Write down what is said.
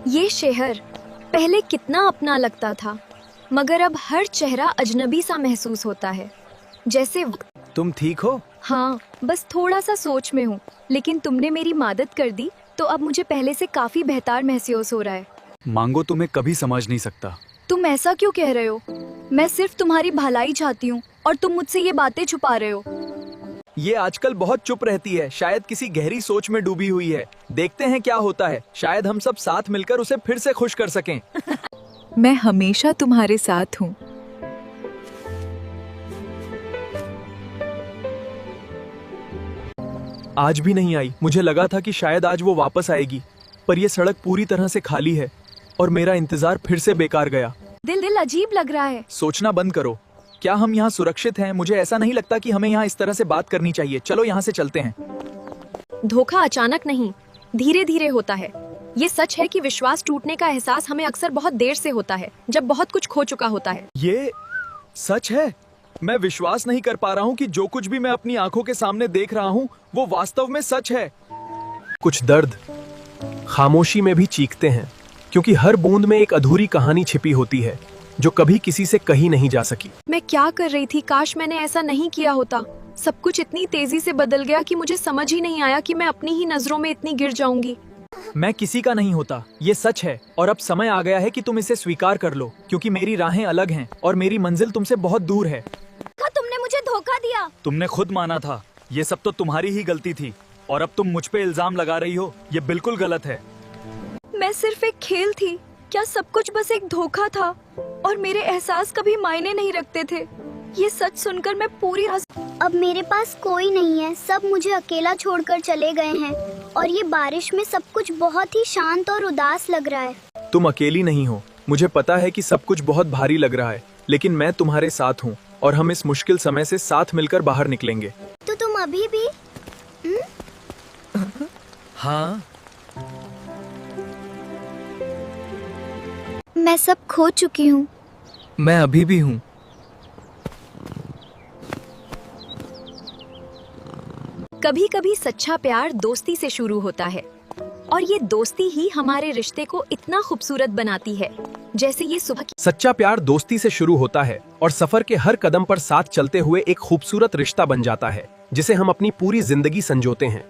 ये शहर पहले कितना अपना लगता था, मगर अब हर चेहरा अजनबी सा महसूस होता है। जैसे तुम ठीक हो? हाँ, बस थोड़ा सा सोच में हूँ, लेकिन तुमने मेरी मदद कर दी तो अब मुझे पहले से काफी बेहतर महसूस हो रहा है। मांगो तुम्हें कभी समझ नहीं सकता। तुम ऐसा क्यों कह रहे हो? मैं सिर्फ तुम्हारी भलाई चाहती हूँ और तुम मुझसे ये बातें छुपा रहे हो। ये आजकल बहुत चुप रहती है, शायद किसी गहरी सोच में डूबी हुई है। देखते हैं क्या होता है, शायद हम सब साथ मिलकर उसे फिर से खुश कर सकें। मैं हमेशा तुम्हारे साथ हूँ। आज भी नहीं आई। मुझे लगा था कि शायद आज वो वापस आएगी, पर ये सड़क पूरी तरह से खाली है और मेरा इंतजार फिर से बेकार गया। दिल अजीब लग रहा है। सोचना बंद करो। क्या हम यहाँ सुरक्षित हैं? मुझे ऐसा नहीं लगता कि हमें यहाँ इस तरह से बात करनी चाहिए। चलो यहाँ से चलते हैं। धोखा अचानक नहीं, धीरे धीरे होता है। ये सच है कि विश्वास टूटने का एहसास हमें अक्सर बहुत देर से होता है, जब बहुत कुछ खो चुका होता है। ये सच है। मैं विश्वास नहीं कर पा रहा हूँ कि जो कुछ भी मैं अपनी आंखों के सामने देख रहा हूँ वो वास्तव में सच है। कुछ दर्द खामोशी में भी चीखते हैं, क्योंकि हर बूंद में एक अधूरी कहानी छिपी होती है जो कभी किसी से कही नहीं जा सकी। मैं क्या कर रही थी? काश मैंने ऐसा नहीं किया होता। सब कुछ इतनी तेजी से बदल गया कि मुझे समझ ही नहीं आया कि मैं अपनी ही नजरों में इतनी गिर जाऊंगी। मैं किसी का नहीं होता, ये सच है। और अब समय आ गया है कि तुम इसे स्वीकार कर लो, क्योंकि मेरी राहें अलग हैं और मेरी मंजिल तुमसे बहुत दूर है। तुमने मुझे धोखा दिया। तुमने खुद माना था ये सब तो तुम्हारी ही गलती थी, और अब तुम मुझ पे इल्जाम लगा रही हो। ये बिल्कुल गलत है। मैं सिर्फ एक खेल थी। क्या सब कुछ बस एक धोखा था और मेरे एहसास कभी मायने नहीं रखते थे? ये सच सुनकर मैं पूरी अब मेरे पास कोई नहीं है, सब मुझे अकेला छोड़कर चले गए हैं और ये बारिश में सब कुछ बहुत ही शांत और उदास लग रहा है। तुम अकेली नहीं हो। मुझे पता है कि सब कुछ बहुत भारी लग रहा है, लेकिन मैं तुम्हारे साथ हूँ और हम इस मुश्किल समय से साथ मिलकर बाहर निकलेंगे। तो तुम अभी भी हाँ, मैं सब खो चुकी हूँ। मैं अभी भी हूँ। कभी कभी सच्चा प्यार दोस्ती से शुरू होता है, और ये दोस्ती ही हमारे रिश्ते को इतना खूबसूरत बनाती है। जैसे ये सुबह की सच्चा प्यार दोस्ती से शुरू होता है और सफर के हर कदम पर साथ चलते हुए एक खूबसूरत रिश्ता बन जाता है, जिसे हम अपनी पूरी जिंदगी संजोते हैं।